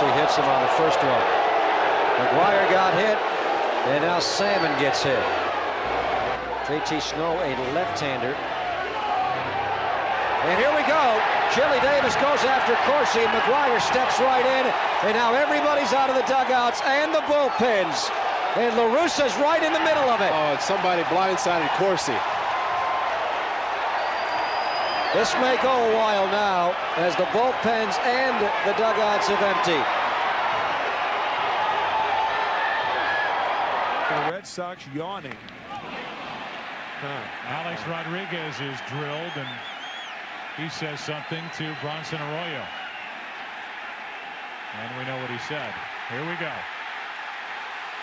Corsi hits him on the first one. McGuire got hit, and now Salmon gets hit. JT Snow, a left-hander. And here we go. Chili Davis goes after Corsi. McGuire steps right in, and now everybody's out of the dugouts and the bullpens. And La Russa's right in the middle of it. Oh, somebody blindsided Corsi. This may go a while now as the bullpens and the dugouts have emptied. The Red Sox yawning. Alex Rodriguez is drilled, and he says something to Bronson Arroyo. And we know what he said. Here we go.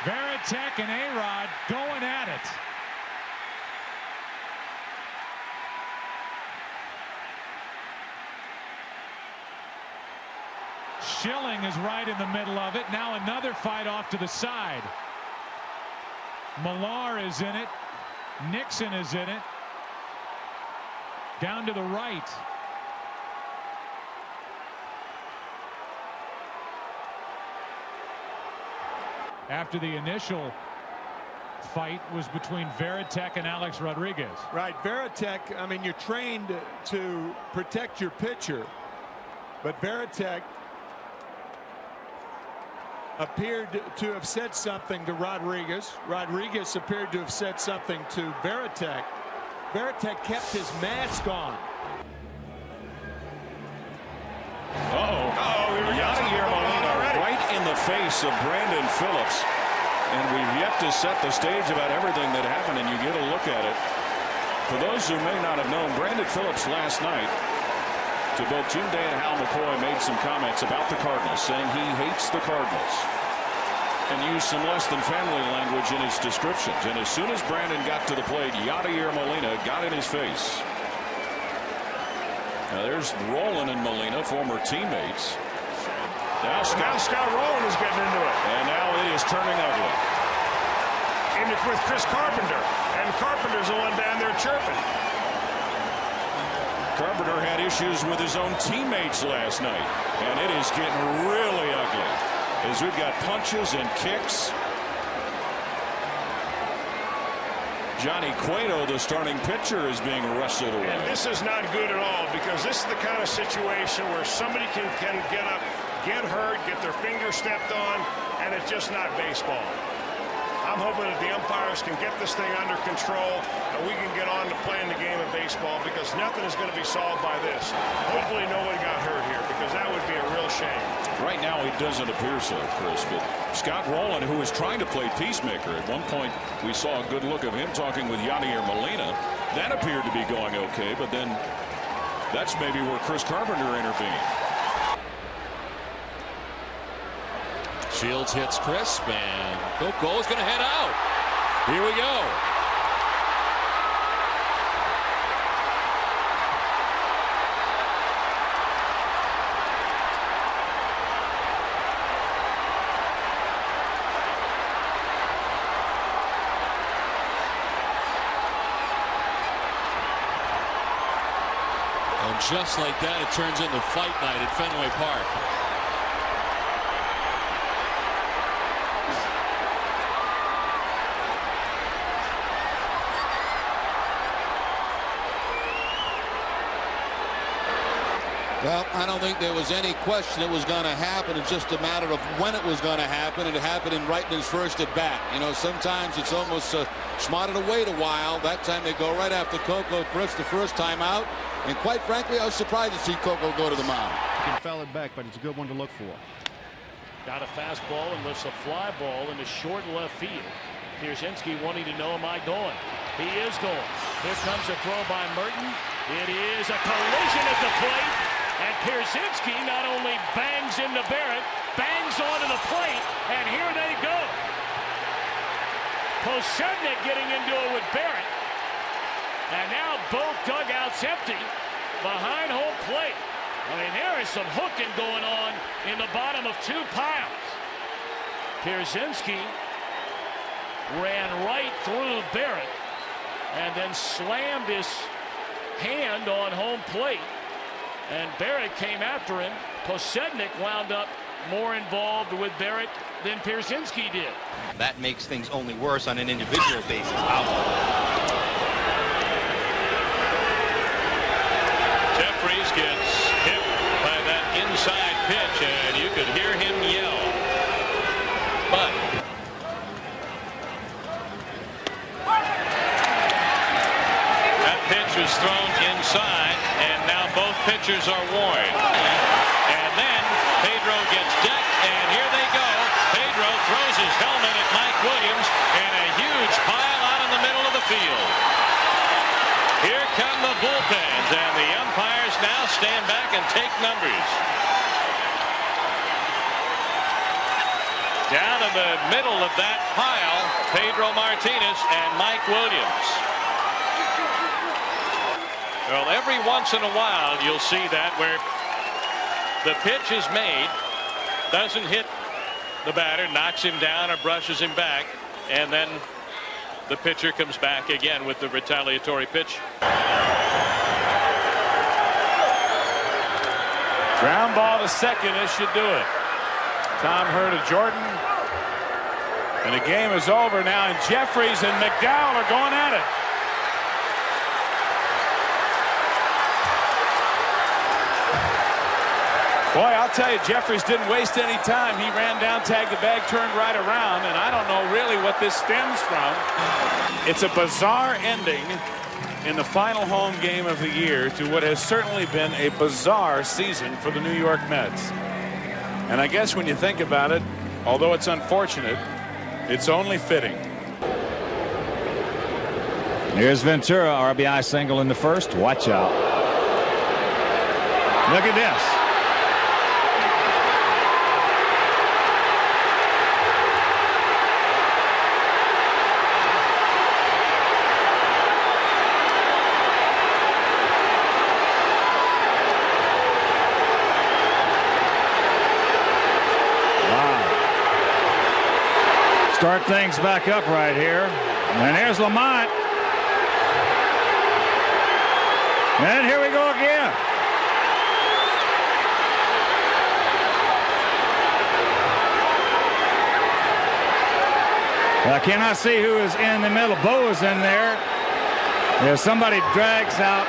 Varitek and A-Rod going at it. Schilling is right in the middle of it. Now another fight off to the side. Millar is in it. Nixon is in it. Down to the right. After the initial fight was between Varitek and Alex Rodriguez. Right, Varitek, I mean, you're trained to protect your pitcher, but Varitek appeared to have said something to Rodriguez. Rodriguez appeared to have said something to Varitek. Varitek kept his mask on. Yadier Molina right in the face of Brandon Phillips. And we've yet to set the stage about everything that happened, and you get a look at it. For those who may not have known, Brandon Phillips last night to both Jim Day and Hal McCoy made some comments about the Cardinals, saying he hates the Cardinals, and used some less than family language in his descriptions. And as soon as Brandon got to the plate, Yadier Molina got in his face. Now there's Rolen and Molina, former teammates. Now Scott Rolen is getting into it. And now it is turning ugly. And it's with Chris Carpenter. And Carpenter's the one down there chirping. Carpenter had issues with his own teammates last night. And it is getting really ugly as we've got punches and kicks. Johnny Cueto, the starting pitcher, is being wrestled away. And this is not good at all, because this is the kind of situation where somebody can get up, get hurt, get their finger stepped on, and it's just not baseball. I'm hoping that the umpires can get this thing under control and we can get on to playing the game of baseball, because nothing is going to be solved by this. Hopefully nobody got hurt here, because that would be a real shame. Right now it doesn't appear so, Chris, but Scott Rolen, who was trying to play peacemaker, at one point we saw a good look of him talking with Yadier Molina. That appeared to be going okay, but then that's maybe where Chris Carpenter intervened. Shields hits crisp, and Coco is going to head out. Here we go. And just like that, it turns into fight night at Fenway Park. Well, I don't think there was any question it was going to happen. It's just a matter of when it was going to happen, and it happened in Reitman's first at bat. You know, sometimes it's almost smarter to wait a while. That time they go right after Coco the first time out. And quite frankly, I was surprised to see Coco go to the mound. You can foul it back, but it's a good one to look for. Got a fastball and lifts a fly ball into short left field. Pierzynski wanting to know, am I going? He is going. Here comes a throw by Merton. It is a collision at the plate. And Pierzynski not only bangs into Barrett, bangs onto the plate, and here they go. Posednik getting into it with Barrett. And now both dugouts empty behind home plate. I mean, there is some hooking going on in the bottom of two piles. Pierzynski ran right through Barrett and then slammed his hand on home plate. And Barrett came after him. Posednik wound up more involved with Barrett than Pierzynski did. That makes things only worse on an individual basis. Jeffries gets hit by that inside pitch, and you could hear him yell. But that pitch was thrown inside, and now both pitchers are worn. And then Pedro gets decked, and here they go. Pedro throws his helmet at Mike Williams, and a huge pile out in the middle of the field. Here come the bullpens, and the umpires now stand back and take numbers. Down in the middle of that pile, Pedro Martinez and Mike Williams. Well, every once in a while you'll see that where the pitch is made, doesn't hit the batter, knocks him down or brushes him back, and then the pitcher comes back again with the retaliatory pitch. Ground ball to second. This should do it. Tom Hurd to Jordan. And the game is over now, and Jeffries and McDowell are going at it. Boy, I'll tell you, Jeffries didn't waste any time. He ran down, tagged the bag, turned right around, and I don't know really what this stems from. It's a bizarre ending in the final home game of the year to what has certainly been a bizarre season for the New York Mets. And I guess when you think about it, although it's unfortunate, it's only fitting. Here's Ventura, RBI single in the first. Watch out. Look at this. Start things back up right here. And here's Lamont. And here we go again. I cannot see who is in the middle. Bo is in there. There's somebody drags out.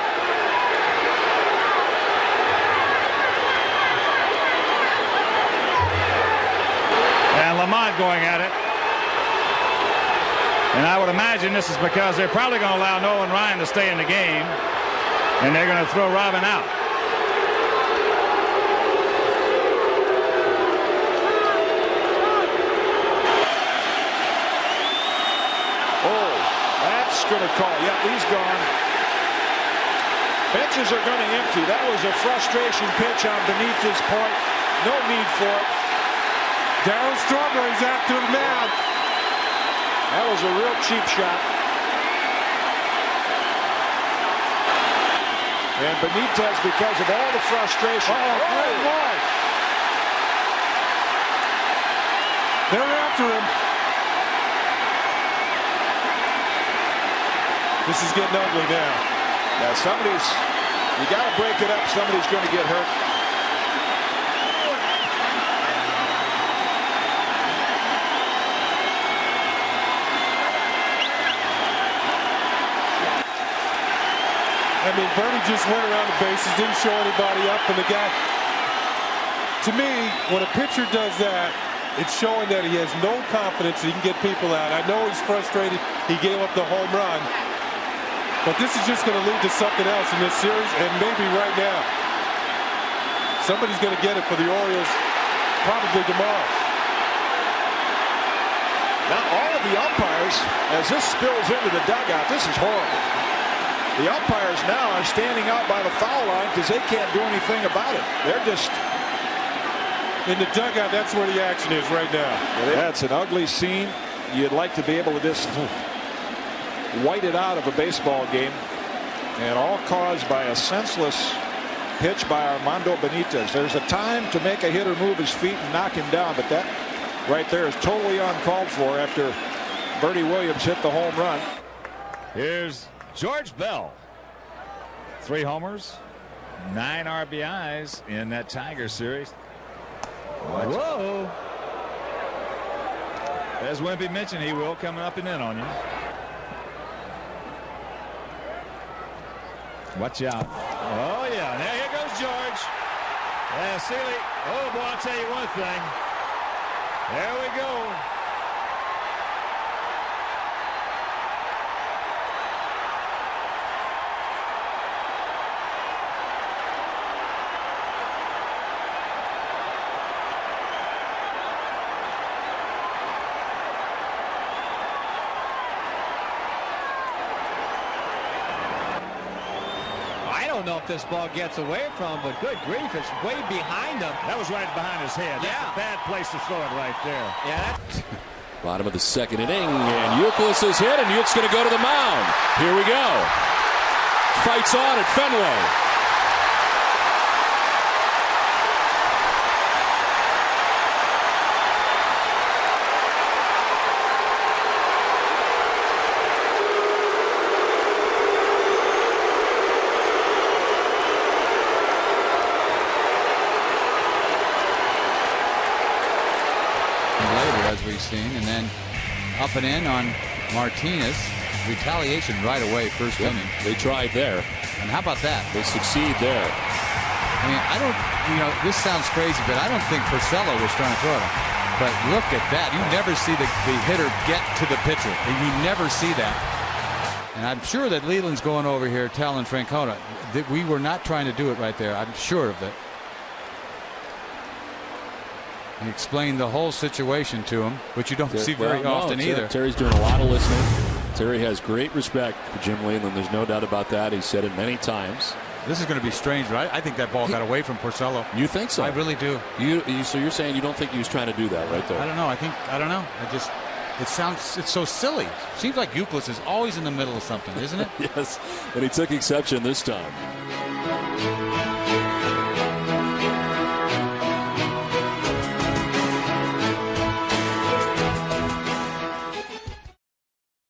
And Lamont going at it. And I would imagine this is because they're probably going to allow Nolan Ryan to stay in the game. And they're going to throw Robin out. Oh, that's going to call. Yep, he's gone. Benches are going to empty. That was a frustration pitch on Benitez's point. No need for it. Darryl Strawberry's after the man. That was a real cheap shot. And Benitez, because of all the frustration. Boy. They're after him. This is getting ugly now. Yeah, you got to break it up. Somebody's going to get hurt. I mean, Bernie just went around the bases, didn't show anybody up, and the guy, to me, when a pitcher does that, it's showing that he has no confidence he can get people out. I know he's frustrated. He gave up the home run. But this is just going to lead to something else in this series, and maybe right now. Somebody's going to get it for the Orioles probably tomorrow. Now all of the umpires, as this spills into the dugout, this is horrible. The umpires now are standing out by the foul line because they can't do anything about it. They're just in the dugout. That's where the action is right now. That's an ugly scene. You'd like to be able to just white it out of a baseball game, and all caused by a senseless pitch by Armando Benitez. There's a time to make a hitter move his feet and knock him down, but that right there is totally uncalled for after Bertie Williams hit the home run. Here's George Bell. 3 homers, 9 RBIs in that Tiger series. Whoa. As Wimpy mentioned, he will coming up and in on you. Watch out. Oh, yeah. Now here goes George. Seeley. Oh, boy, I'll tell you one thing. There we go. I don't know if this ball gets away from him, but good grief, it's way behind him. That was right behind his head. That's a bad place to throw it right there. Yeah. Bottom of the second inning, and Youkilis is hit, and Youkilis going to go to the mound. Here we go. Fights on at Fenway. Later, as we've seen, and then up and in on Martinez. Retaliation right away, first inning. They tried there. And how about that? They succeed there. I mean, I don't, this sounds crazy, but I don't think Porcello was trying to throw it. But look at that. You never see the hitter get to the pitcher. You never see that. And I'm sure that Leland's going over here telling Francona that we were not trying to do it right there. I'm sure of it. He explained the whole situation to him, which you don't see very often either. Terry's doing a lot of listening. Terry has great respect for Jim Leland. There's no doubt about that. He said it many times. This is going to be strange, right? I think that ball got away from Porcello. You think so? I really do. So you're saying you don't think he was trying to do that right there? I don't know. I don't know. It's so silly. Seems like Youkilis is always in the middle of something, isn't it? Yes, and he took exception this time.